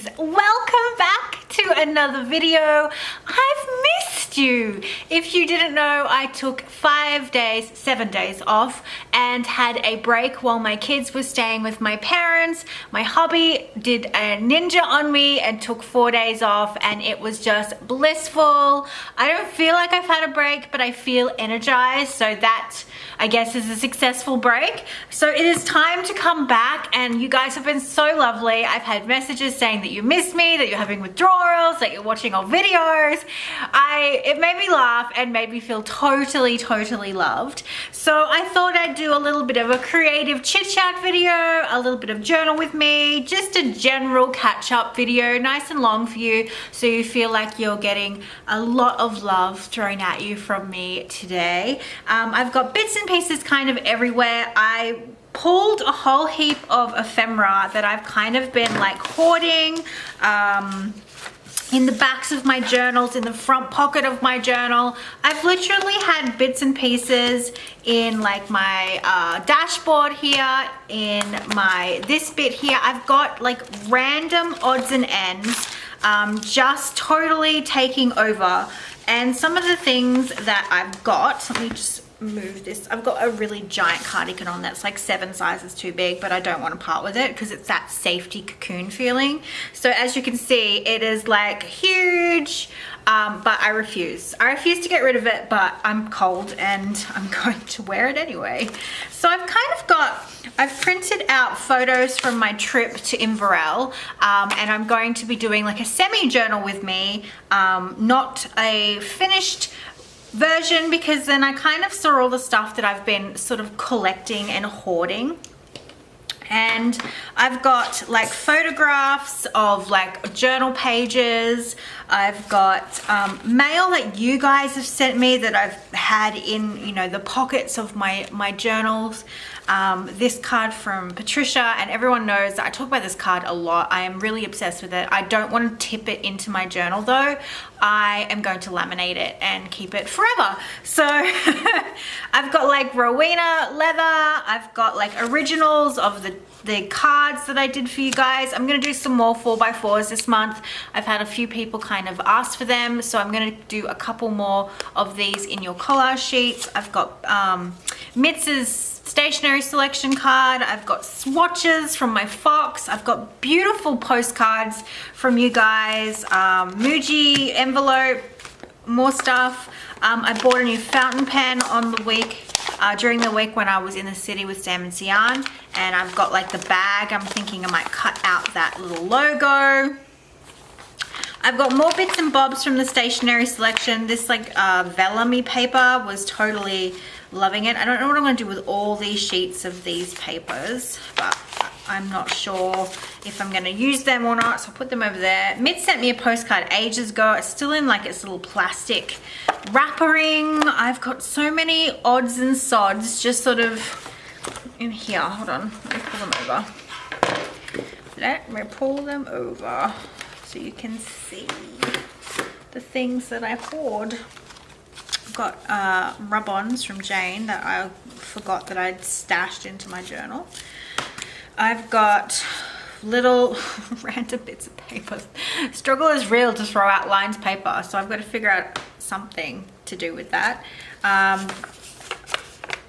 beauties, welcome back to another video. I've missed you. If you didn't know, I took 7 days off and had a break while my kids were staying with my parents. My hubby did a ninja on me and took 4 days off, and it was just blissful. I don't feel like I've had a break, but I feel energized, so that I guess is a successful break. So it is time to come back, and you guys have been so lovely. I've had messages saying that you missed me, that you're having withdrawals, that you're watching our videos. It made me laugh and made me feel totally loved. So I thought I'd do a little bit of a creative chit chat video, a little bit of journal with me, just a general catch up video, nice and long for you, so you feel like you're getting a lot of love thrown at you from me today. I've got bits and pieces kind of everywhere. I pulled a whole heap of ephemera that I've kind of been like hoarding in the backs of my journals, in the front pocket of my journal. I've literally had bits and pieces in like my dashboard here, in this bit here. I've got like random odds and ends just totally taking over. And some of the things that I've got, let me just move this. I've got a really giant cardigan on that's like 7 sizes too big, but I don't want to part with it because it's that safety cocoon feeling. So as you can see, it is like huge, but I refuse to get rid of it, but I'm cold and I'm going to wear it anyway. So I've printed out photos from my trip to Inverell, and I'm going to be doing like a semi-journal with me, not a finished version, because then I kind of saw all the stuff that I've been sort of collecting and hoarding. And I've got like photographs of like journal pages. I've got mail that you guys have sent me that I've had in, you know, the pockets of my journals. This card from Patricia, and everyone knows that I talk about this card a lot. I am really obsessed with it. I don't want to tip it into my journal though. I am going to laminate it and keep it forever. So I've got like Rowena leather. I've got like originals of the cards that I did for you guys. I'm gonna do some more 4x4s this month. I've had a few people kind of ask for them, so I'm gonna do a couple more of these in your collage sheets. I've got Mitz's stationery selection card. I've got swatches from my Fox. I've got beautiful postcards from you guys. Muji envelope, more stuff. I bought a new fountain pen on the week, during the week when I was in the city with Sam and Sian, and I've got like the bag. I'm thinking I might cut out that little logo. I've got more bits and bobs from the stationery selection. This like vellum-y paper, was totally loving it. I don't know what I'm going to do with all these sheets of these papers, but I'm not sure if I'm going to use them or not, so I'll put them over there. Mitz sent me a postcard ages ago. It's still in like its little plastic wrappering. I've got so many odds and sods just sort of in here. Hold on, let me pull them over. Let me pull them over so you can see the things that I hoard. I've got rub-ons from Jane that I forgot that I'd stashed into my journal. I've got little random bits of paper. Struggle is real to throw out lines paper, so I've got to figure out something to do with that.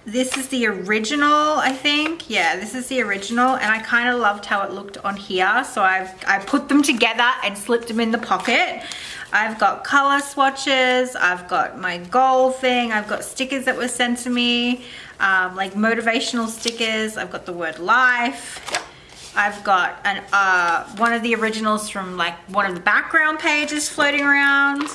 This is the original, I think. Yeah, this is the original, and I kind of loved how it looked on here, so I put them together and slipped them in the pocket. I've got color swatches. I've got my goal thing. I've got stickers that were sent to me, like motivational stickers. I've got the word life. I've got one of the originals from like one of the background pages floating around.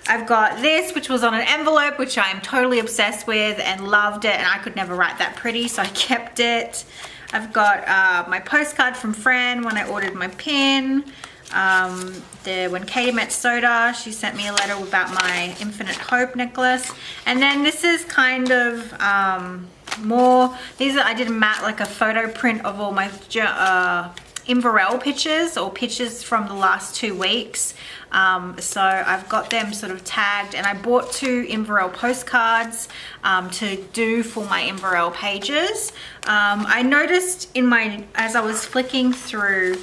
I've got this, which was on an envelope, which I'm totally obsessed with and loved it, and I could never write that pretty, so I kept it. I've got my postcard from Fran when I ordered my pin. When Katie met Soda, she sent me a letter about my Infinite Hope necklace. And then this is kind of more, I did like a photo print of all my Inverell pictures, or pictures from the last 2 weeks. So I've got them sort of tagged, and I bought 2 Inverell postcards to do for my Inverell pages. I noticed as I was flicking through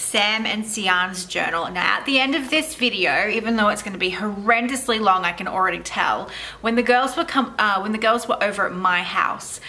Sam and Sian's journal. Now at the end of this video, even though it's going to be horrendously long, I can already tell, when the girls were over at my house,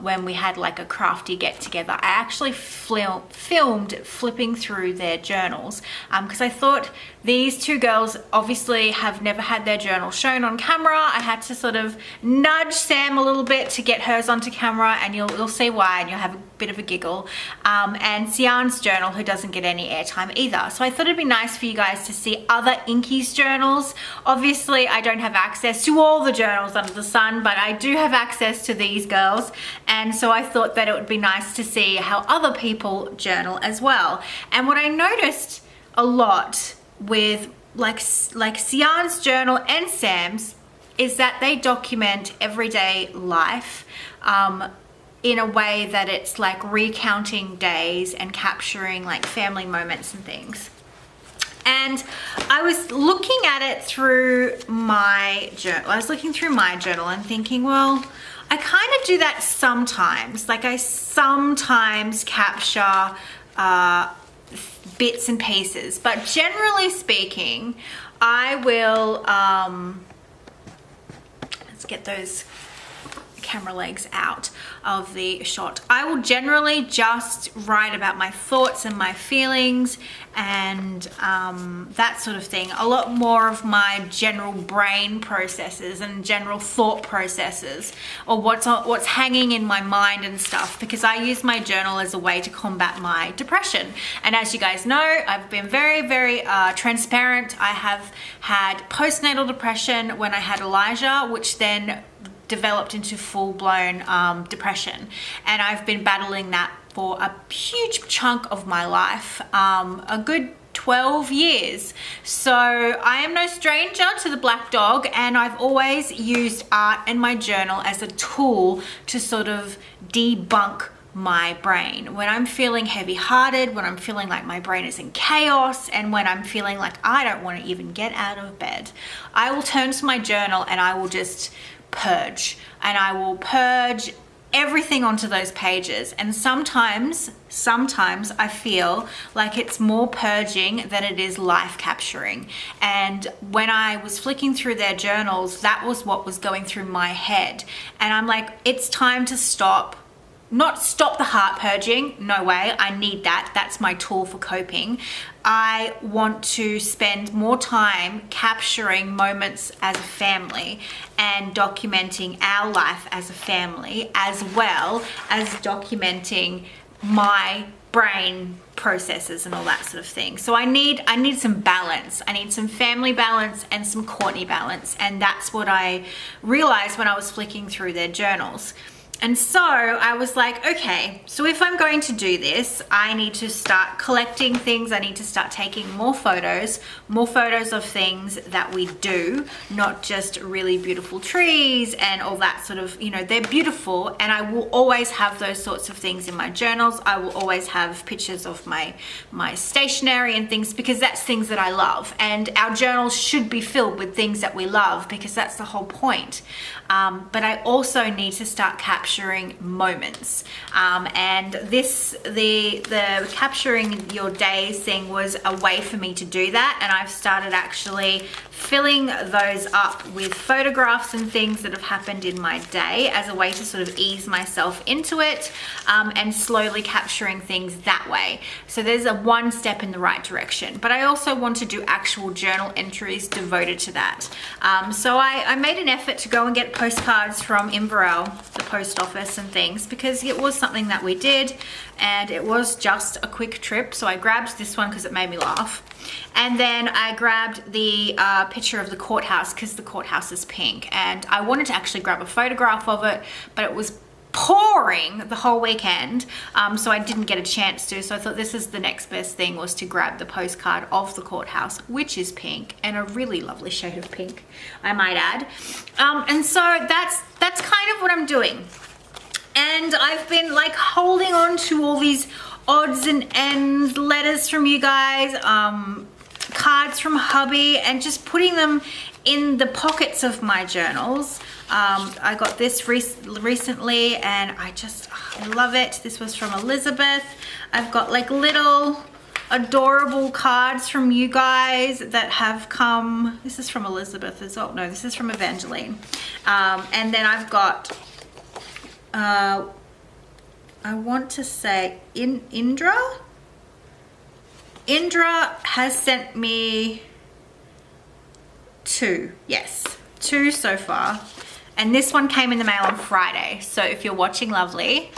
when we had like a crafty get together, I actually filmed flipping through their journals because I thought these two girls obviously have never had their journal shown on camera. I had to sort of nudge Sam a little bit to get hers onto camera, and you'll see why, and you'll have a bit of a giggle. And Sian's journal, who doesn't get any airtime either. So I thought it'd be nice for you guys to see other Inkies journals. Obviously, I don't have access to all the journals under the sun, but I do have access to these girls. And so I thought that it would be nice to see how other people journal as well. And what I noticed a lot with like Sian's journal and Sam's is that they document everyday life in a way that it's like recounting days and capturing like family moments and things. And I was looking at it through my journal. I was looking through my journal and thinking, well, I kind of do that sometimes. Like I sometimes capture bits and pieces, but generally speaking, I will, let's get those camera legs out of the shot. I will generally just write about my thoughts and my feelings and that sort of thing. A lot more of my general brain processes and general thought processes, or what's hanging in my mind and stuff, because I use my journal as a way to combat my depression. And as you guys know, I've been very, very transparent. I have had postnatal depression when I had Elijah, which then developed into full-blown depression, and I've been battling that for a huge chunk of my life, a good 12 years. So I am no stranger to the black dog, and I've always used art and my journal as a tool to sort of debunk my brain. When I'm feeling heavy-hearted, when I'm feeling like my brain is in chaos, and when I'm feeling like I don't want to even get out of bed, I will turn to my journal and I will just purge, and I will purge everything onto those pages. And sometimes I feel like it's more purging than it is life capturing. And when I was flicking through their journals, that was what was going through my head, and I'm like, it's time to stop. Not stop the heart purging, no way, I need that, that's my tool for coping. I want to spend more time capturing moments as a family and documenting our life as a family, as well as documenting my brain processes and all that sort of thing. So I need some balance. I need some family balance and some Courtney balance, and that's what I realized when I was flicking through their journals. And so I was like, okay, so if I'm going to do this, I need to start collecting things. I need to start taking more photos of things that we do, not just really beautiful trees and all that sort of, you know, they're beautiful, and I will always have those sorts of things in my journals. I will always have pictures of my stationery and things, because that's things that I love, and our journals should be filled with things that we love, because that's the whole point. But I also need to start capturing moments, and the capturing your days thing was a way for me to do that, and I've started actually filling those up with photographs and things that have happened in my day as a way to sort of ease myself into it, and slowly capturing things that way. So there's a one step in the right direction, but I also want to do actual journal entries devoted to that. So I made an effort to go and get postcards from Inverell, the post office and things, because it was something that we did, and it was just a quick trip. So I grabbed this one because it made me laugh, and then I grabbed the picture of the courthouse because the courthouse is pink, and I wanted to actually grab a photograph of it, but it was pouring the whole weekend, so I didn't get a chance to. So I thought this is the next best thing, was to grab the postcard of the courthouse, which is pink, and a really lovely shade of pink, I might add. And so that's kind of what I'm doing. And I've been like holding on to all these odds and ends, letters from you guys, cards from hubby, and just putting them in the pockets of my journals. I got this recently, and I love it. This was from Elizabeth. I've got like little adorable cards from you guys that have come. This is from Elizabeth as well. No, this is from Evangeline. And then I've got, I want to say Indra. Indra has sent me 2. Yes, 2 so far. And this one came in the mail on Friday. So if you're watching, lovely,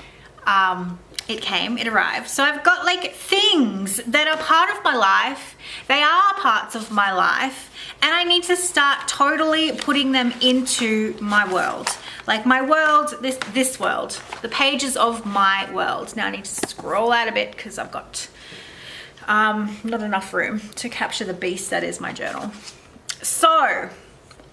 it arrived. So I've got like things that are part of my life. They are parts of my life, and I need to start totally putting them into my world. Like my world, this world, the pages of my world. Now I need to scroll out a bit because I've got not enough room to capture the beast that is my journal. So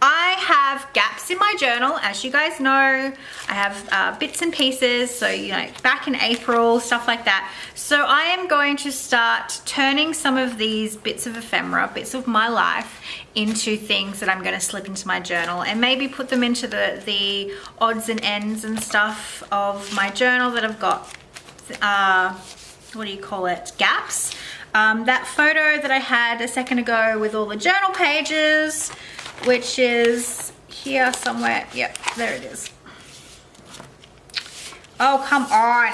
I have gaps in my journal, as you guys know. I have bits and pieces, so you know, back in April, stuff like that. So I am going to start turning some of these bits of ephemera, bits of my life, into things that I'm going to slip into my journal, and maybe put them into the odds and ends and stuff of my journal that I've got, what do you call it, gaps. That photo that I had a second ago with all the journal pages, which is here somewhere. Yep, there it is. Oh, come on.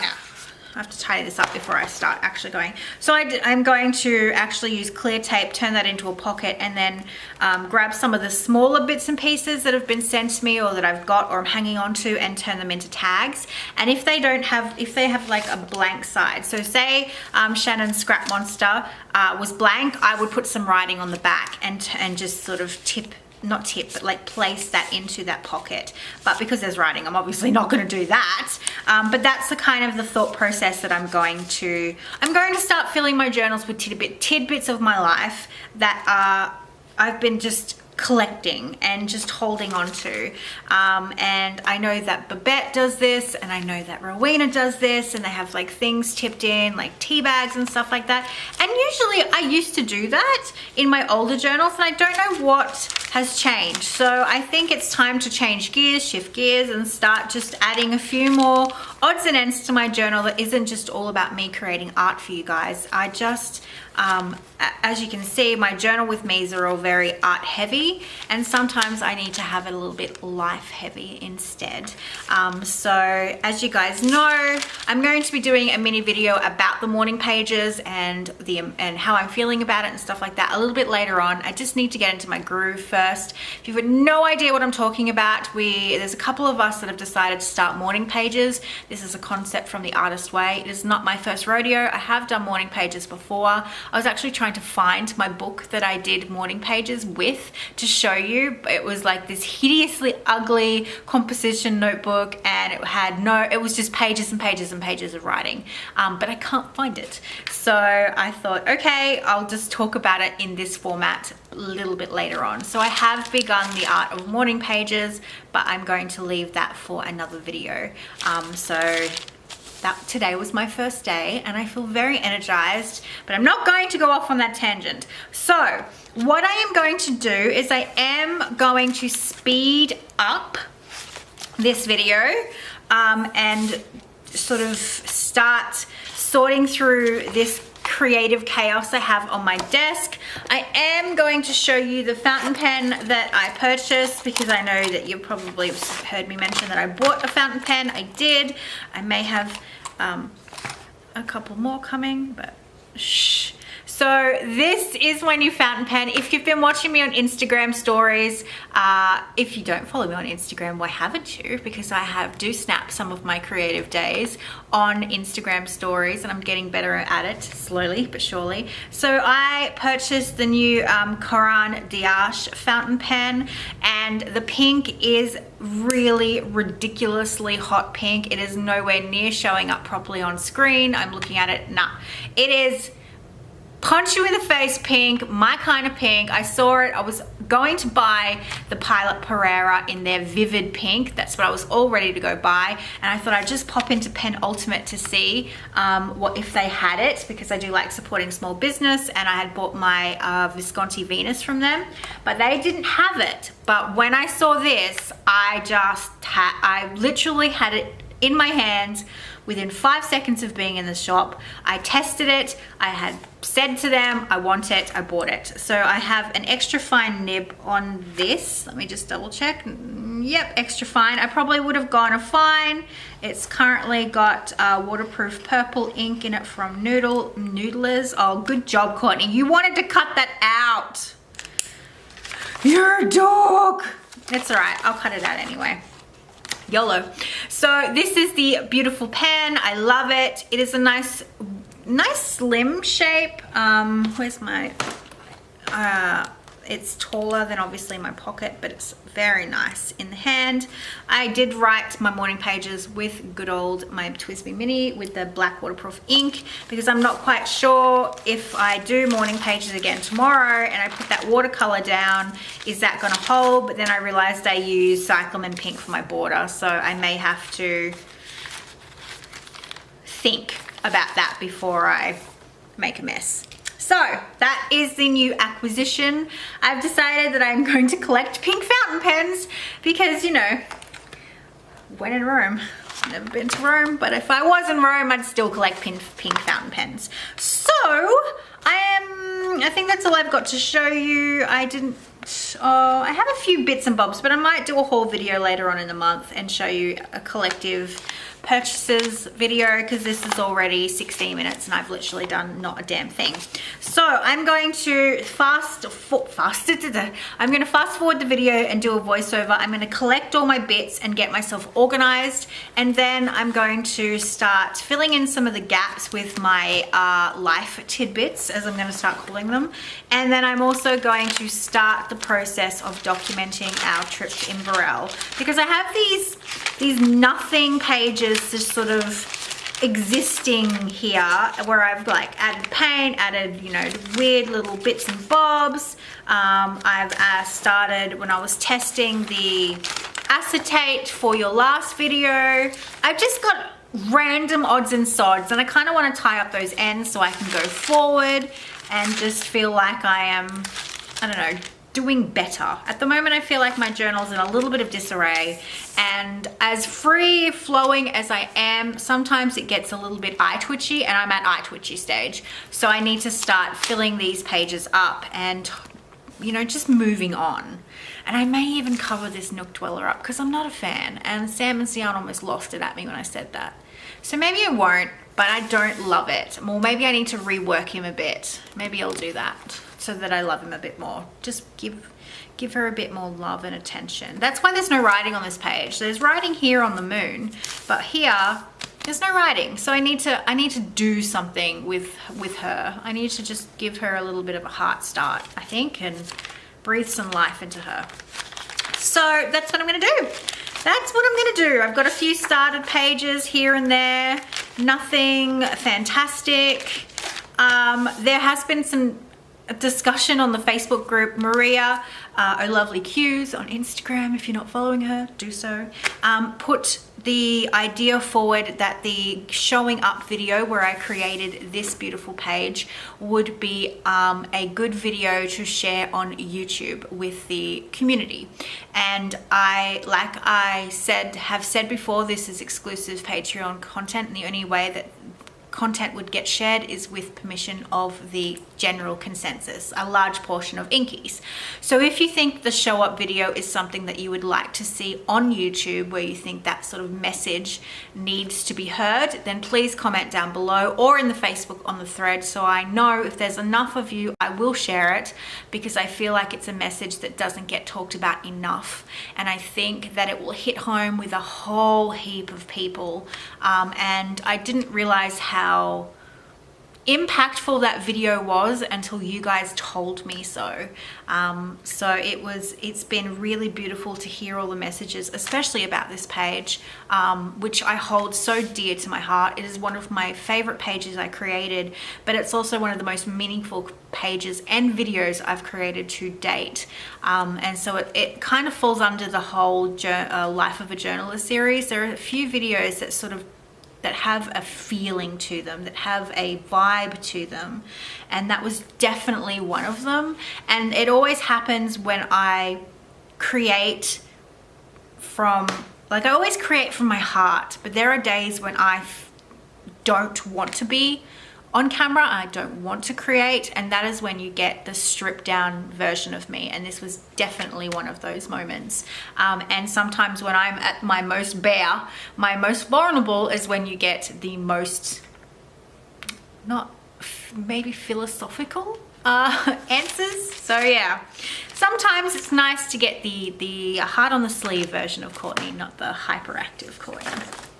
I have to tidy this up before I start actually going. So I'm going to actually use clear tape, turn that into a pocket, and then grab some of the smaller bits and pieces that have been sent to me or that I've got or I'm hanging on to, and turn them into tags. And if they have like a blank side, so say Shannon's Scrap Monster was blank, I would put some writing on the back and just sort of but like place that into that pocket. But because there's writing, I'm obviously not going to do that. But that's the kind of the thought process that I'm going to start filling my journals with tidbits of my life that I've been just collecting and just holding on to. And I know that Baaack does this, and I know that Rowena does this, and they have like things tipped in, like tea bags and stuff like that. And usually I used to do that in my older journals, and I don't know what has changed. So I think it's time to change gears, shift gears, and start just adding a few more odds and ends to my journal that isn't just all about me creating art for you guys. I just, as you can see, my journal with me's are all very art heavy, and sometimes I need to have it a little bit life heavy instead. So as you guys know, I'm going to be doing a mini video about the morning pages and how I'm feeling about it and stuff like that a little bit later on. I just need to get into my groove first. If you've got no idea what I'm talking about, there's a couple of us that have decided to start morning pages. This is a concept from the Artist Way. It is not my first rodeo. I have done morning pages before. I was actually trying to find my book that I did morning pages with to show you. It was like this hideously ugly composition notebook, and it was just pages and pages and pages of writing, but I can't find it. So I thought, okay, I'll just talk about it in this format a little bit later on. So I have begun the art of morning pages, but I'm going to leave that for another video. Today was my first day, and I feel very energized, but I'm not going to go off on that tangent. So what I am going to do is I am going to speed up this video and sort of start sorting through this creative chaos I have on my desk. I am going to show you the fountain pen that I purchased, because I know that you probably heard me mention that I bought a fountain pen. I did. I may have a couple more coming, but shh. So this is my new fountain pen. If you've been watching me on Instagram stories, if you don't follow me on Instagram, why haven't you? Because I do snap some of my creative days on Instagram stories, and I'm getting better at it slowly but surely. So I purchased the new Koran Diash fountain pen, and the pink is really ridiculously hot pink. It is nowhere near showing up properly on screen. I'm looking at it, nah. It is punch you in the face pink, my kind of pink. I saw it. I was going to buy the Pilot Pereira in their vivid pink. That's what I was all ready to go buy, and I thought I'd just pop into Pen Ultimate to see if they had it, because I do like supporting small business, and I had bought my Visconti Venus from them, but they didn't have it. But when I saw this, I literally had it in my hands, within 5 seconds of being in the shop. I tested it. I had said to them, I want it, I bought it. So I have an extra fine nib on this. Let me just double check. Yep, extra fine. I probably would have gone a fine. It's currently got waterproof purple ink in it from Noodlers. Oh, good job, Courtney. You wanted to cut that out. You're a dog. It's all right, I'll cut it out anyway. YOLO. So this is the beautiful pen. I love it. It is a nice slim shape. Where's my, it's taller than obviously my pocket, but it's very nice in the hand. I did write my morning pages with good old my TWSBI Mini with the black waterproof ink, because I'm not quite sure if I do morning pages again tomorrow and I put that watercolor down, is that gonna hold? But then I realized I use cyclamen pink for my border, so I may have to think about that before I make a mess. So that is the new acquisition. I've decided that I'm going to collect pink fountain pens because, you know, when in Rome. I've never been to Rome, but if I was in Rome, I'd still collect pink fountain pens. So I think that's all I've got to show you. I have a few bits and bobs, but I might do a haul video later on in the month and show you a collective purchases video, because this is already 16 minutes and I've literally done not a damn thing. So I'm going to fast forward the video and do a voiceover. I'm going to collect all my bits and get myself organized, and then I'm going to start filling in some of the gaps with my life tidbits, as I'm going to start calling them. And then I'm also going to start the process of documenting our trip to Inverell, because I have these nothing pages just sort of existing here where I've like added paint, added, you know, weird little bits and bobs. I've started when I was testing the acetate for your last video. I've just got random odds and sods, and I kind of want to tie up those ends so I can go forward and just feel like I am, I don't know, doing better. At the moment, I feel like my journal's in a little bit of disarray, and as free flowing as I am, sometimes it gets a little bit eye twitchy, and I'm at eye twitchy stage. So I need to start filling these pages up and, you know, just moving on. And I may even cover this Nook Dweller up because I'm not a fan, and Sam and Sian almost lost it at me when I said that. So maybe I won't, but I don't love it. Well, maybe I need to rework him a bit. Maybe I'll do that so that I love him a bit more. Just give her a bit more love and attention. That's why there's no writing on this page. There's writing here on the moon, but here there's no writing. So I need to do something with her. I need to just give her a little bit of a heart start, I think, and breathe some life into her. So that's what I'm gonna do. That's what I'm gonna do. I've got a few started pages here and there. Nothing fantastic. There has been some discussion on the Facebook group. Maria, Oh Lovely Cues on Instagram, if you're not following her, do so, put the idea forward that the showing up video where I created this beautiful page would be a good video to share on YouTube with the community. And like I have said before, this is exclusive Patreon content, and the only way that content would get shared is with permission of the general consensus, a large portion of Inkies. So if you think the show up video is something that you would like to see on YouTube, where you think that sort of message needs to be heard, then please comment down below or in the Facebook on the thread, so I know if there's enough of you, I will share it, because I feel like it's a message that doesn't get talked about enough, and I think that it will hit home with a whole heap of people. And I didn't realize how impactful that video was until you guys told me so. So it's been really beautiful to hear all the messages, especially about this page, which I hold so dear to my heart. It is one of my favorite pages I created, but it's also one of the most meaningful pages and videos I've created to date. And so it kind of falls under the whole Life of a Journalist series. There are a few videos that have a feeling to them, that have a vibe to them, and that was definitely one of them. And it always happens when I create from, I always create from my heart, but there are days when I don't want to be on camera. I don't want to create, and that is when you get the stripped down version of me, and this was definitely one of those moments. And sometimes when I'm at my most bare, my most vulnerable is when you get the most, not maybe philosophical answers. So yeah, sometimes it's nice to get the heart on the sleeve version of Courtney, not the hyperactive Courtney.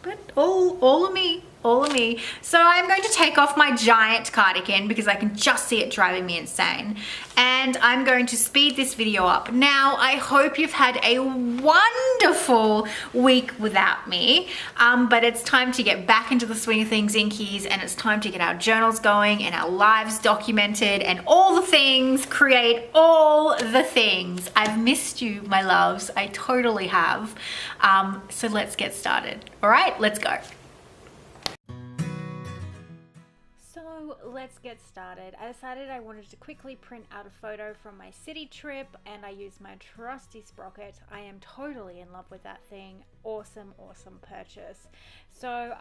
But all of me, all of me. So I'm going to take off my giant cardigan because I can just see it driving me insane. And I'm going to speed this video up. Now, I hope you've had a wonderful week without me. But it's time to get back into the swing of things, Inkies, and it's time to get our journals going and our lives documented and all the things, create all the things. I've missed you, my loves. I totally have. So let's get started. All right, let's go. So let's get started. I decided I wanted to quickly print out a photo from my city trip, and I used my trusty sprocket. I am totally in love with that thing. Awesome purchase. So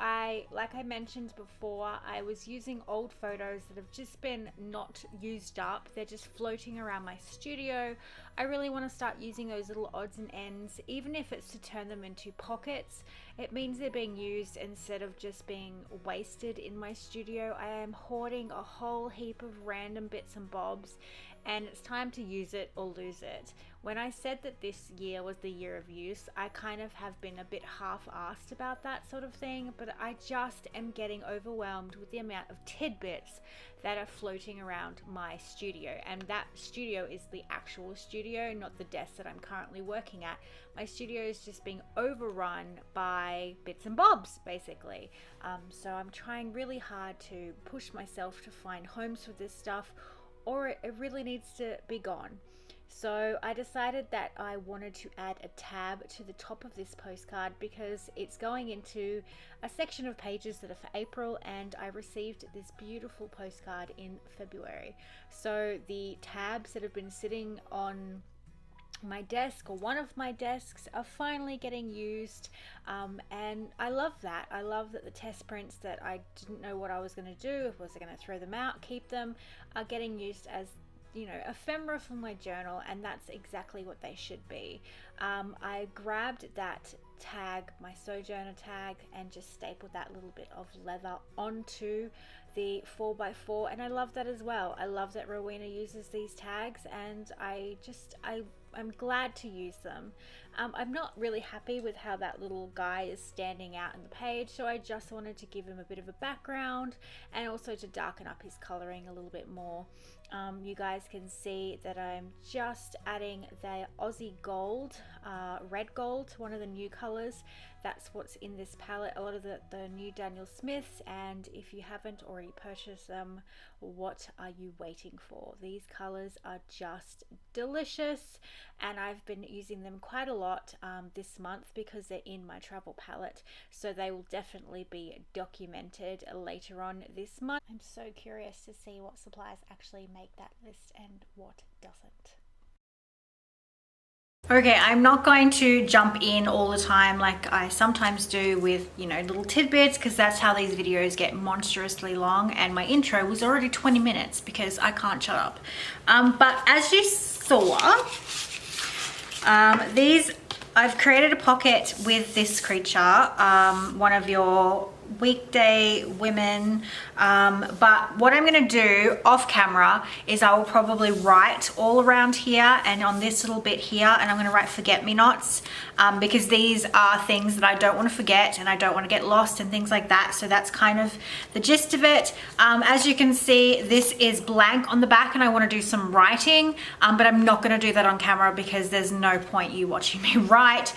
like I mentioned before, I was using old photos that have just been not used up. They're just floating around my studio. I really want to start using those little odds and ends, even if it's to turn them into pockets. It means they're being used instead of just being wasted in my studio. I am hoarding a whole heap of random bits and bobs, and it's time to use it or lose it. When I said that this year was the year of use, I kind of have been a bit half-assed about that sort of thing, but I just am getting overwhelmed with the amount of tidbits that are floating around my studio. And that studio is the actual studio, not the desk that I'm currently working at. My studio is just being overrun by bits and bobs, basically. So I'm trying really hard to push myself to find homes for this stuff, or it really needs to be gone. So I decided that I wanted to add a tab to the top of this postcard because it's going into a section of pages that are for April, and I received this beautiful postcard in February. So the tabs that have been sitting on my desk, or one of my desks, are finally getting used, and I love that. I love that the test prints that I didn't know what I was going to do, if I was going to throw them out, keep them, are getting used as, you know, ephemera for my journal, and that's exactly what they should be. I grabbed that tag, my Sojourner tag, and just stapled that little bit of leather onto the 4x4, and I love that as well. I love that Rowena uses these tags, and I'm glad to use them. I'm not really happy with how that little guy is standing out in the page, so I just wanted to give him a bit of a background and also to darken up his coloring a little bit more. You guys can see that I'm just adding the Aussie Gold, red gold, to one of the new colors. That's what's in this palette, a lot of the new Daniel Smiths, and if you haven't already purchased them, what are you waiting for? These colors are just delicious, and I've been using them quite a lot this month because they're in my travel palette, so they will definitely be documented later on this month. I'm so curious to see what supplies actually make that list and what doesn't. Okay, I'm not going to jump in all the time like I sometimes do with, you know, little tidbits, because that's how these videos get monstrously long, and my intro was already 20 minutes because I can't shut up. But as you saw, I've created a pocket with this creature, one of your weekday women, but what I'm going to do off camera is I will probably write all around here and on this little bit here, and I'm going to write forget-me-nots, because these are things that I don't want to forget and I don't want to get lost and things like that. So that's kind of the gist of it. As you can see, this is blank on the back and I want to do some writing, but I'm not going to do that on camera because there's no point you watching me write.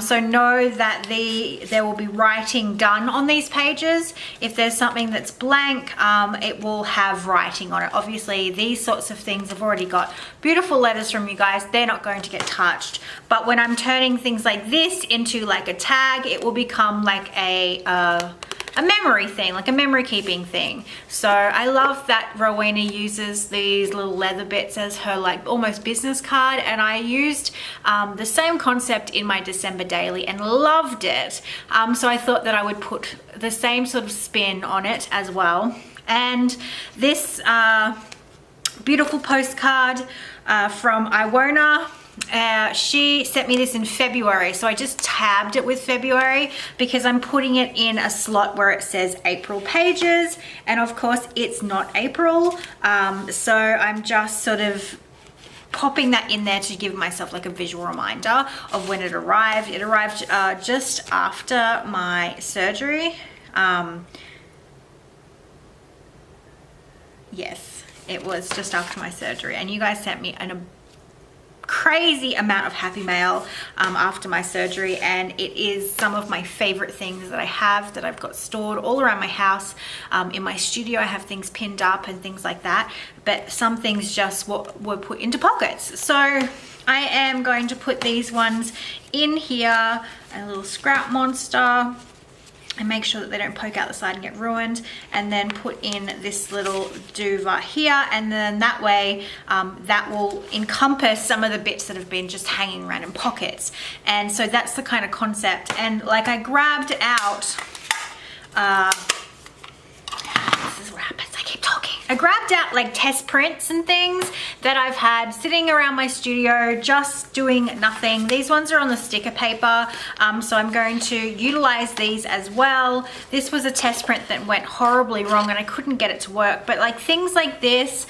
So know that there will be writing done on these pages. If there's something that's blank, it will have writing on it. Obviously, these sorts of things have already got beautiful letters from you guys. They're not going to get touched. But when I'm turning things like this into like a tag, it will become like a a memory thing, like a memory keeping thing. So I love that Rowena uses these little leather bits as her like almost business card, and I used the same concept in my December daily and loved it. So I thought that I would put the same sort of spin on it as well. And this beautiful postcard from Iwona. She sent me this in February, so I just tabbed it with February because I'm putting it in a slot where it says April pages, and of course it's not April, so I'm just sort of popping that in there to give myself like a visual reminder of when it arrived. It arrived just after my surgery. Yes, it was just after my surgery, and you guys sent me a crazy amount of happy mail after my surgery, and it is some of my favorite things that I have that I've got stored all around my house. In my studio I have things pinned up and things like that, but some things just were put into pockets. So I am going to put these ones in here, a little scrap monster, and make sure that they don't poke out the side and get ruined, and then put in this little duva here, and then that way that will encompass some of the bits that have been just hanging around in pockets. And so that's the kind of concept. And like I grabbed out this is what happens, I keep talking. I grabbed out like test prints and things that I've had sitting around my studio just doing nothing. These ones are on the sticker paper, so I'm going to utilize these as well. This was a test print that went horribly wrong and I couldn't get it to work, but like things like this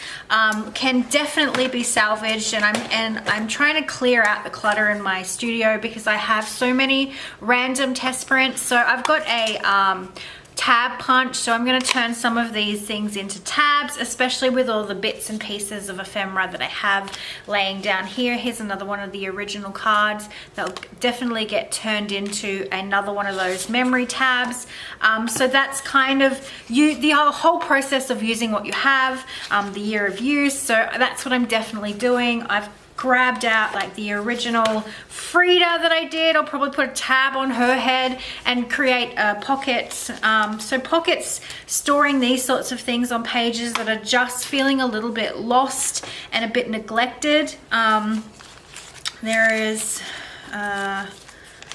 can definitely be salvaged, and I'm trying to clear out the clutter in my studio because I have so many random test prints. So I've got a tab punch, so I'm going to turn some of these things into tabs, especially with all the bits and pieces of ephemera that I have laying down here. Here's another one of the original cards that'll definitely get turned into another one of those memory tabs. So that's kind of the whole process of using what you have, the year of use. So that's what I'm definitely doing. I've grabbed out like the original Frida that I did. I'll probably put a tab on her head and create pockets. So pockets, storing these sorts of things on pages that are just feeling a little bit lost and a bit neglected. There is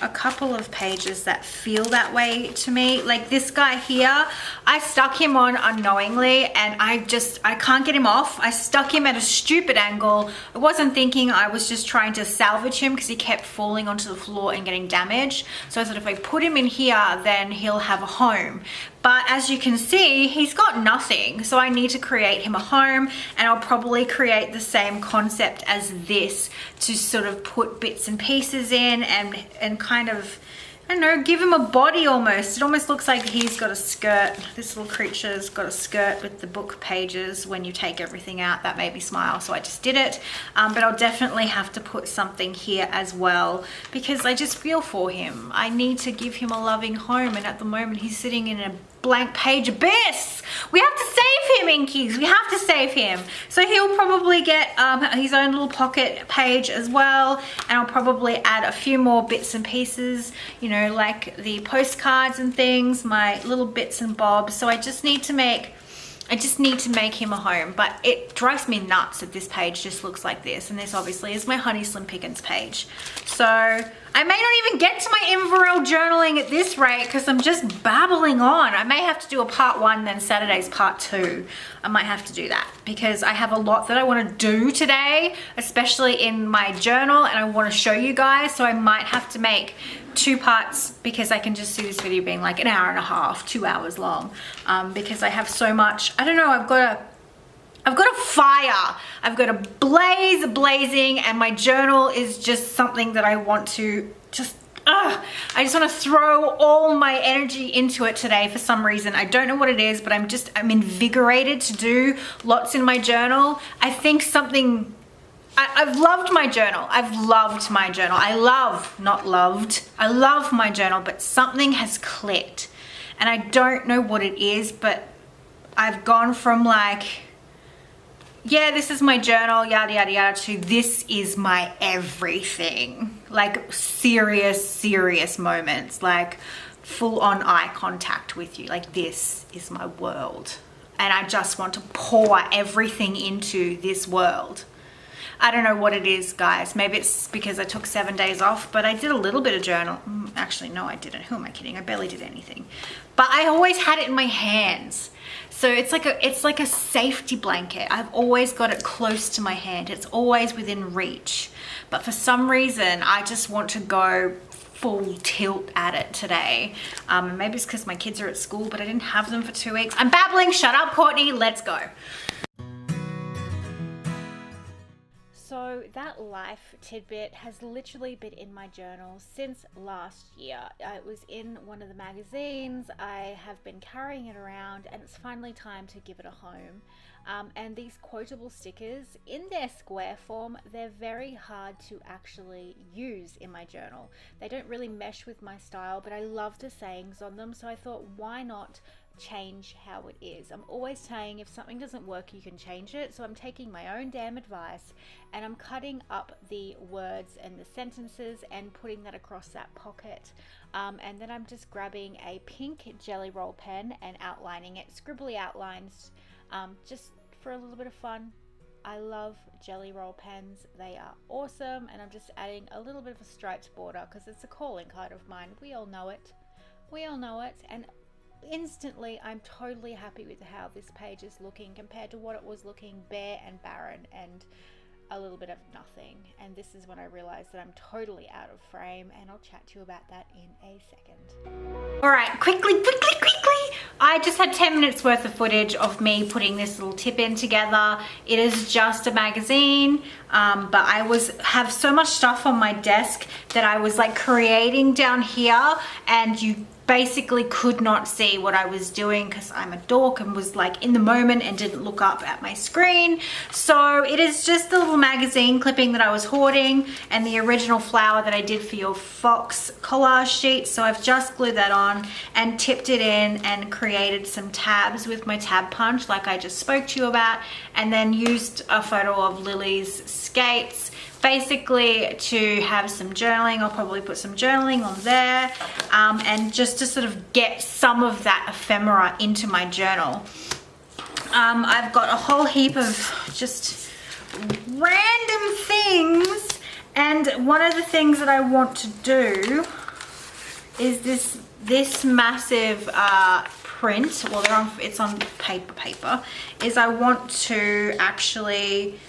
a couple of pages that feel that way to me. Like this guy here, I stuck him on unknowingly and I can't get him off. I stuck him at a stupid angle. I wasn't thinking, I was just trying to salvage him because he kept falling onto the floor and getting damaged. So I thought if I put him in here, then he'll have a home. But as you can see, he's got nothing. So I need to create him a home, and I'll probably create the same concept as this to sort of put bits and pieces in and kind of, I don't know, give him a body almost. It almost looks like he's got a skirt. This little creature's got a skirt with the book pages. When you take everything out, that made me smile, so I just did it. But I'll definitely have to put something here as well because I just feel for him. I need to give him a loving home, and at the moment he's sitting in a blank page abyss. We have to save him, Inkies. We have to save him. So he'll probably get his own little pocket page as well, and I'll probably add a few more bits and pieces, you know, like the postcards and things, my little bits and bobs. So I just need to make him a home, but it drives me nuts that this page just looks like this, and this obviously is my Honey Slim Pickens page. So I may not even get to my Inverell journaling at this rate because I'm just babbling on. I may have to do a part 1, then Saturday's part 2. I might have to do that because I have a lot that I want to do today, especially in my journal, and I want to show you guys. So I might have to make 2 parts because I can just see this video being like an hour and a half, 2 hours long, because I have so much. I don't know, I've got a fire. I've got a blaze blazing, and my journal is just something that I want to just, I just want to throw all my energy into it today for some reason. I don't know what it is, but I'm invigorated to do lots in my journal. I think something, I've loved my journal. I've loved my journal. I love my journal, but something has clicked. And I don't know what it is, but I've gone from like, yeah, this is my journal, yada, yada, yada, to this is my everything. Like serious moments. Like full on eye contact with you. Like, this is my world. And I just want to pour everything into this world. I don't know what it is, guys. Maybe it's because I took 7 days off, but I did a little bit of journal. Actually, no, I didn't. Who am I kidding? I barely did anything. But I always had it in my hands. So it's like a safety blanket. I've always got it close to my hand. It's always within reach. But for some reason, I just want to go full tilt at it today. Maybe it's because my kids are at school, but I didn't have them for 2 weeks. I'm babbling. Shut up, Courtney. Let's go. So that life tidbit has literally been in my journal since last year. It was in one of the magazines. I have been carrying it around, and it's finally time to give it a home. And these quotable stickers, in their square form, they're very hard to actually use in my journal. They don't really mesh with my style, but I love the sayings on them, so I thought, why not change how it is? I'm always saying if something doesn't work, you can change it. So I'm taking my own damn advice and I'm cutting up the words and the sentences and putting that across that pocket. And then I'm just grabbing a pink jelly roll pen and outlining it, scribbly outlines, just for a little bit of fun. I love jelly roll pens. They are awesome. And I'm just adding a little bit of a striped border because it's a calling card of mine. We all know it. We all know it. And instantly I'm totally happy with how this page is looking compared to what it was looking bare and barren and a little bit of nothing. And this is when I realized that I'm totally out of frame, and I'll chat to you about that in a second. All right, quickly. I just had 10 minutes worth of footage of me putting this little tip in together. It is just a magazine, but I have so much stuff on my desk that I was like creating down here, and you basically could not see what I was doing because I'm a dork and was like in the moment and didn't look up at my screen. So it is just the little magazine clipping that I was hoarding and the original flower that I did for your Fox collage sheet. So I've just glued that on and tipped it in and created some tabs with my tab punch like I just spoke to you about, and then used a photo of Lily's skates basically to have some journaling. I'll probably put some journaling on there, and just to sort of get some of that ephemera into my journal. I've got a whole heap of just random things, and one of the things that I want to do is this massive print. Well, it's on paper. Is I want to actually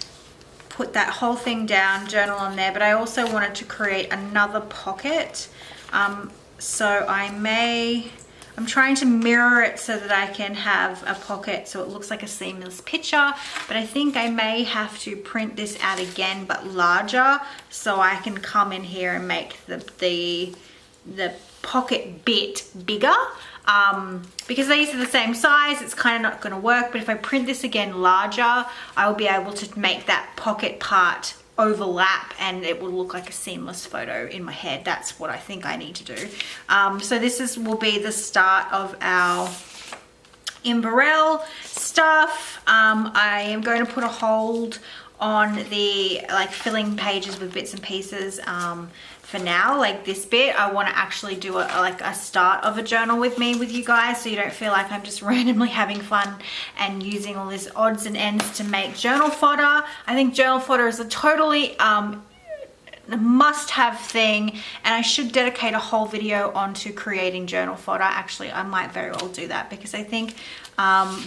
put that whole thing down, journal on there, but I also wanted to create another pocket. So I'm trying to mirror it so that I can have a pocket so it looks like a seamless picture, but I think I may have to print this out again, but larger, so I can come in here and make the pocket bit bigger. Because these are the same size, it's kind of not going to work, but if I print this again larger, I'll be able to make that pocket part overlap and it will look like a seamless photo in my head. That's what I think I need to do. So this will be the start of our Imberell stuff. I am going to put a hold on the filling pages with bits and pieces for now. Like this bit, I want to actually do a start of a journal with you guys, so you don't feel like I'm just randomly having fun and using all these odds and ends to make journal fodder. I think journal fodder is a totally must-have thing, and I should dedicate a whole video onto creating journal fodder. Actually, I might very well do that because I think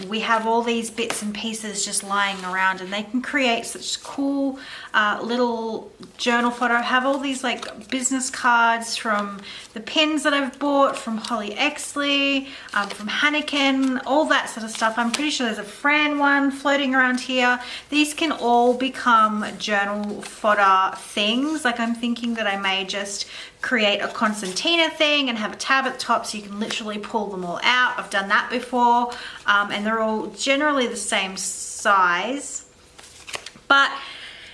we have all these bits and pieces just lying around and they can create such cool little journal fodder. I have all these like business cards from the pins that I've bought from Holly Exley, from Hanneken, all that sort of stuff. I'm pretty sure there's a Fran one floating around here. These can all become journal fodder things. Like I'm thinking that I may just create a concertina thing and have a tab at the top so you can literally pull them all out. I've done that before, and they're all generally the same size. But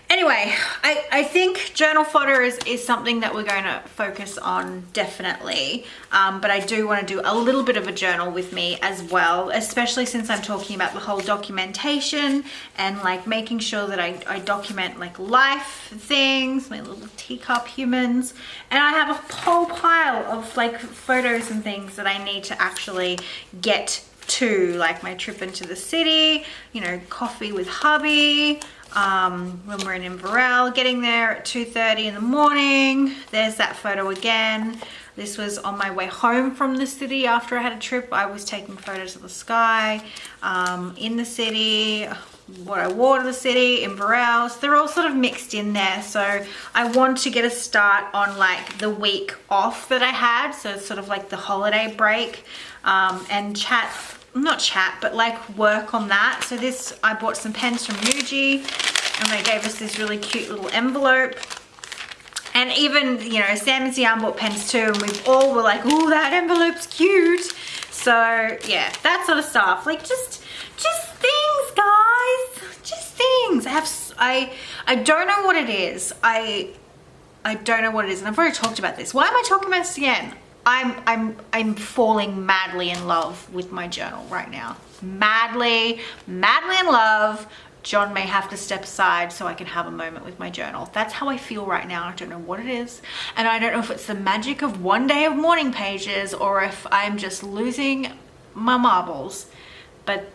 Anyway, I think journal fodder is something that we're going to focus on definitely. But I do want to do a little bit of a journal with me as well, especially since I'm talking about the whole documentation and like making sure that I document like life things, my little teacup humans. And I have a whole pile of like photos and things that I need to actually get to, like my trip into the city, you know, coffee with hubby, when we're in Inverell, getting there at 2:30 in the morning. There's that photo again. This was on my way home from the city after I had a trip. I was taking photos of the sky, in the city, what I wore to the city, Inverell. So they're all sort of mixed in there. So I want to get a start on like the week off that I had. So it's sort of like the holiday break, and not chat, but like work on that. So this, I bought some pens from Muji and they gave us this really cute little envelope. And even, you know, Sam and Sian bought pens too, and we all were like, oh, that envelope's cute. So yeah, that sort of stuff. Like just things, guys. Just things. I don't know what it is. I don't know what it is. And I've already talked about this. Why am I talking about this again? I'm falling madly in love with my journal right now. Madly in love. John may have to step aside so I can have a moment with my journal. That's how I feel right now. I don't know what it is. And I don't know if it's the magic of one day of morning pages or if I'm just losing my marbles. But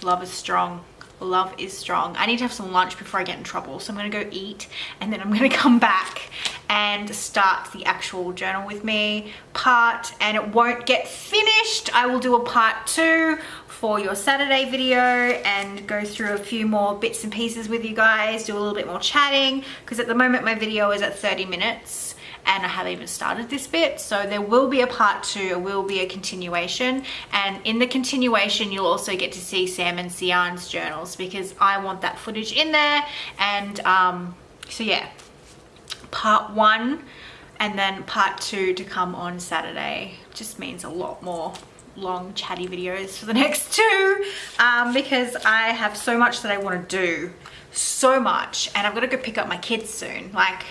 love is strong. Love is strong. I need to have some lunch before I get in trouble. So I'm going to go eat and then I'm going to come back and start the actual journal with me part, and it won't get finished. I will do a part 2 for your Saturday video and go through a few more bits and pieces with you guys, do a little bit more chatting, because at the moment my video is at 30 minutes and I haven't even started this bit. So there will be a part 2, it will be a continuation, and in the continuation you'll also get to see Sam and Sian's journals because I want that footage in there. And so yeah, part 1 and then part 2 to come on Saturday. Just means a lot more long chatty videos for the next 2, because I have so much that I want to do, so much, and I've got to go pick up my kids soon, like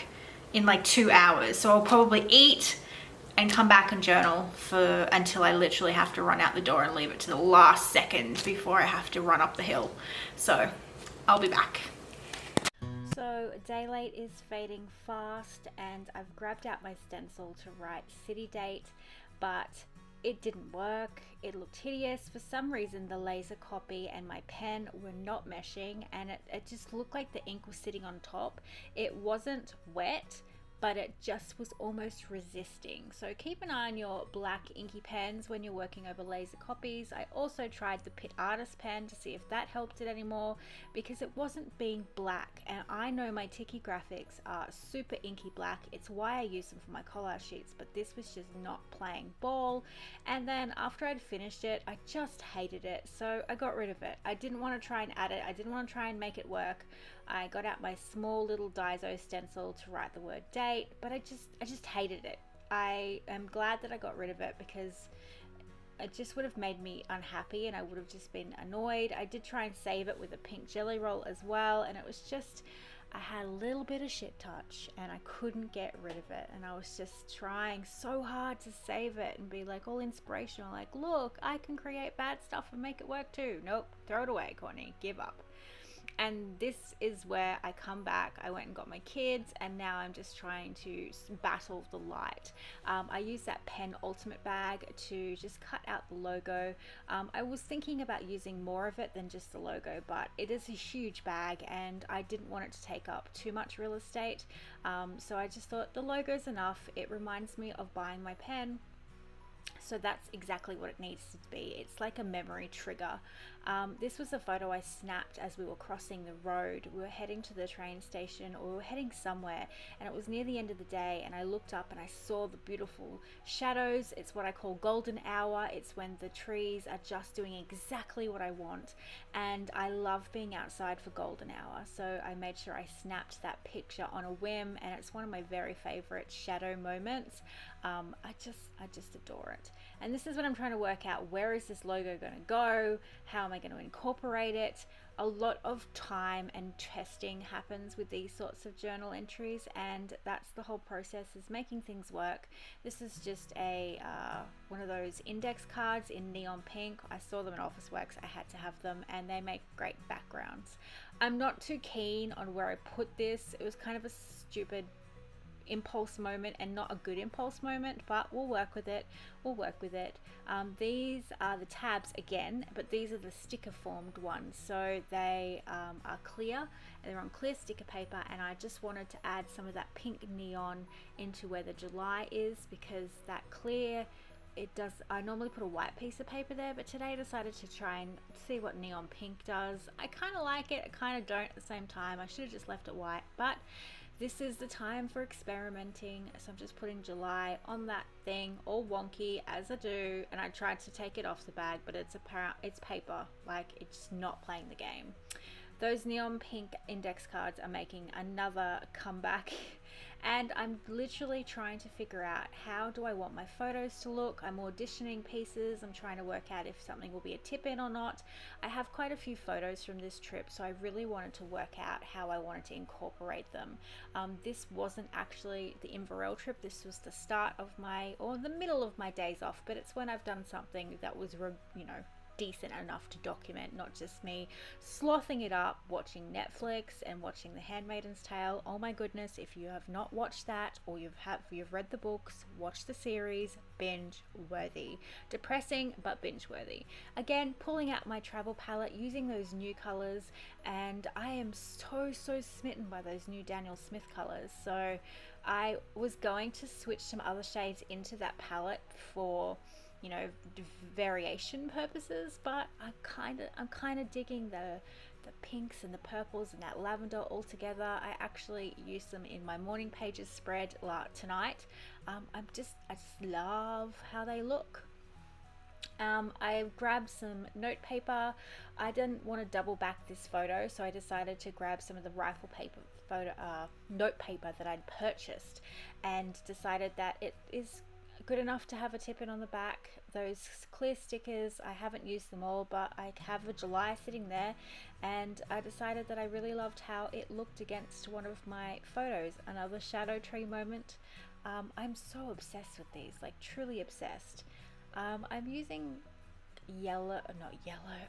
in like 2 hours. So I'll probably eat and come back and journal until I literally have to run out the door and leave it to the last second before I have to run up the hill. So I'll be back. So daylight is fading fast and I've grabbed out my stencil to write city date, but it didn't work. It looked hideous. For some reason the laser copy and my pen were not meshing, and it just looked like the ink was sitting on top. It wasn't wet, but it just was almost resisting. So keep an eye on your black inky pens when you're working over laser copies. I also tried the Pitt Artist pen to see if that helped it anymore, because it wasn't being black, and I know my Tiki graphics are super inky black. It's why I use them for my collage sheets, but this was just not playing ball. And then after I'd finished it, I just hated it, so I got rid of it. I didn't want to try and add it. I didn't want to try and make it work. I got out my small little Daiso stencil to write the word date, but I just hated it. I am glad that I got rid of it because it just would have made me unhappy and I would have just been annoyed. I did try and save it with a pink jelly roll as well, and it was just, I had a little bit of shit touch and I couldn't get rid of it, and I was just trying so hard to save it and be like all inspirational, like, look, I can create bad stuff and make it work too. Nope, throw it away, Connie, give up. And this is where I come back. I went and got my kids, and now I'm just trying to battle the light. I use that pen ultimate bag to just cut out the logo. I was thinking about using more of it than just the logo, but it is a huge bag and I didn't want it to take up too much real estate. So I just thought the logo's enough. It reminds me of buying my pen. So that's exactly what it needs to be. It's like a memory trigger. This was a photo I snapped as we were crossing the road. We were heading to the train station, or we were heading somewhere, and it was near the end of the day, and I looked up and I saw the beautiful shadows. It's what I call golden hour. It's when the trees are just doing exactly what I want, and I love being outside for golden hour. So I made sure I snapped that picture on a whim, and it's one of my very favorite shadow moments. I just adore it. And this is what I'm trying to work out. Where is this logo going to go? How am I going to incorporate it? A lot of time and testing happens with these sorts of journal entries, and that's the whole process, is making things work. This is just a one of those index cards in neon pink. I saw them in Officeworks, I had to have them, and they make great backgrounds. I'm not too keen on where I put this. It was kind of a stupid impulse moment and not a good impulse moment, but we'll work with it. These are the tabs again, but these are the sticker formed ones, so they are clear, and they're on clear sticker paper, and I just wanted to add some of that pink neon into where the July is, because that clear, it does, I normally put a white piece of paper there, but today I decided to try and see what neon pink does. I kind of like it, I kind of don't at the same time. I should have just left it white, but this is the time for experimenting, so I'm just putting July on that thing, all wonky as I do, and I tried to take it off the bag, but it's paper, like it's not playing the game. Those neon pink index cards are making another comeback, and I'm literally trying to figure out, how do I want my photos to look? I'm auditioning pieces. I'm trying to work out if something will be a tip-in or not. I have quite a few photos from this trip, so I really wanted to work out how I wanted to incorporate them. This wasn't actually the Inverell trip. This was the start of my, or the middle of my days off, but it's when I've done something that was, you know, decent enough to document, not just me slothing it up watching Netflix and watching The Handmaid's Tale. Oh my goodness, if you have not watched that, or you've read the books, watch the series. Binge worthy. Depressing, but binge worthy. Again, pulling out my travel palette, using those new colors, and I am so smitten by those new Daniel Smith colors. So I was going to switch some other shades into that palette for, you know, variation purposes, but I'm kind of digging the pinks and the purples and that lavender all together. I actually used them in my morning pages spread tonight. I just love how they look. I grabbed some note paper. I didn't want to double back this photo, so I decided to grab some of the rifle paper note paper that I'd purchased, and decided that it is good enough to have a tip-in on the back. Those clear stickers, I haven't used them all, but I have a July sitting there, and I decided that I really loved how it looked against one of my photos. Another shadow tree moment. I'm so obsessed with these, like truly obsessed. I'm using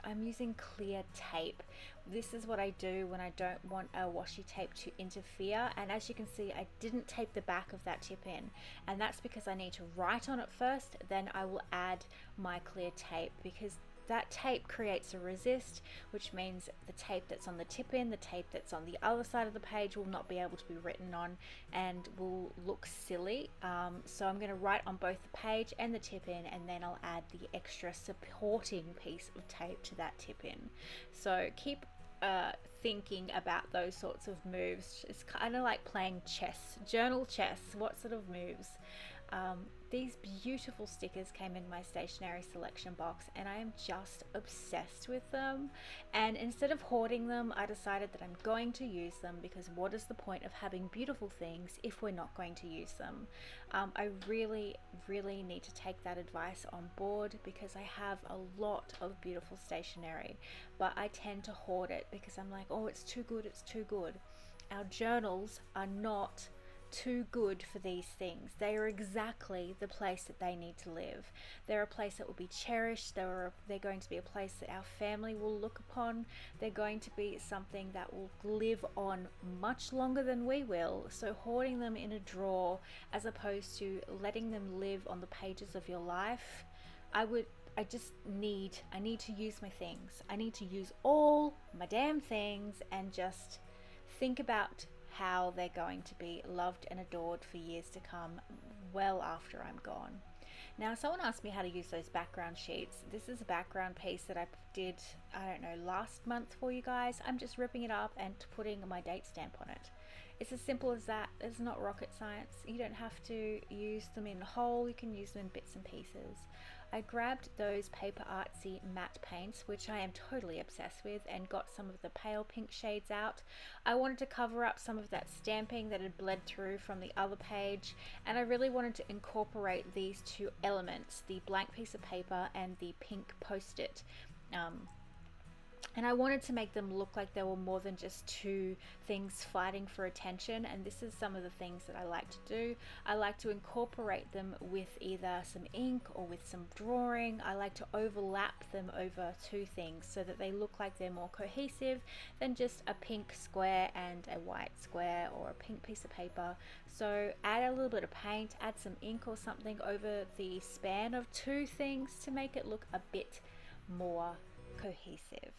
I'm using clear tape. This is what I do when I don't want a washi tape to interfere, and as you can see, I didn't tape the back of that tip in, and that's because I need to write on it first, then I will add my clear tape, because that tape creates a resist, which means the tape that's on the tip in, the tape that's on the other side of the page will not be able to be written on and will look silly. So I'm going to write on both the page and the tip in, and then I'll add the extra supporting piece of tape to that tip in. So keep thinking about those sorts of moves. It's kind of like playing chess, journal chess. What sort of moves? These beautiful stickers came in my stationery selection box, and I am just obsessed with them. And instead of hoarding them, I decided that I'm going to use them, because what is the point of having beautiful things if we're not going to use them? I really need to take that advice on board, because I have a lot of beautiful stationery, but I tend to hoard it because I'm like, oh, it's too good, it's too good. Our journals are not too good for these things. They are exactly the place that they need to live. They're a place that will be cherished. They're going to be a place that our family will look upon. They're going to be something that will live on much longer than we will. So hoarding them in a drawer as opposed to letting them live on the pages of your life, I need to use my things. I need to use all my damn things and just think about how they're going to be loved and adored for years to come, well after I'm gone. Now, someone asked me how to use those background sheets. This is a background piece that I did, I don't know, last month for you guys. I'm just ripping it up and putting my date stamp on it. It's as simple as that. It's not rocket science. You don't have to use them in whole, you can use them in bits and pieces. I grabbed those Paper Artsy matte paints, which I am totally obsessed with, and got some of the pale pink shades out. I wanted to cover up some of that stamping that had bled through from the other page, and I really wanted to incorporate these two elements, the blank piece of paper and the pink post-it And I wanted to make them look like they were more than just two things fighting for attention. And this is some of the things that I like to do. I like to incorporate them with either some ink or with some drawing. I like to overlap them over two things so that they look like they're more cohesive than just a pink square and a white square or a pink piece of paper. So add a little bit of paint, add some ink or something over the span of two things to make it look a bit more cohesive.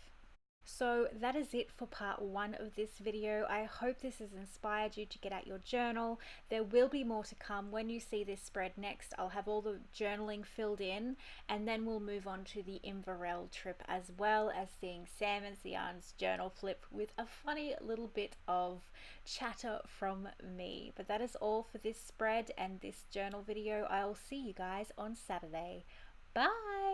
So that is it for part 1 of this video. I hope this has inspired you to get out your journal. There will be more to come. When you see this spread next, I'll have all the journaling filled in, and then we'll move on to the Inverell trip, as well as seeing Sam and Sian's journal flip with a funny little bit of chatter from me. But that is all for this spread and this journal video. I'll see you guys on Saturday. Bye!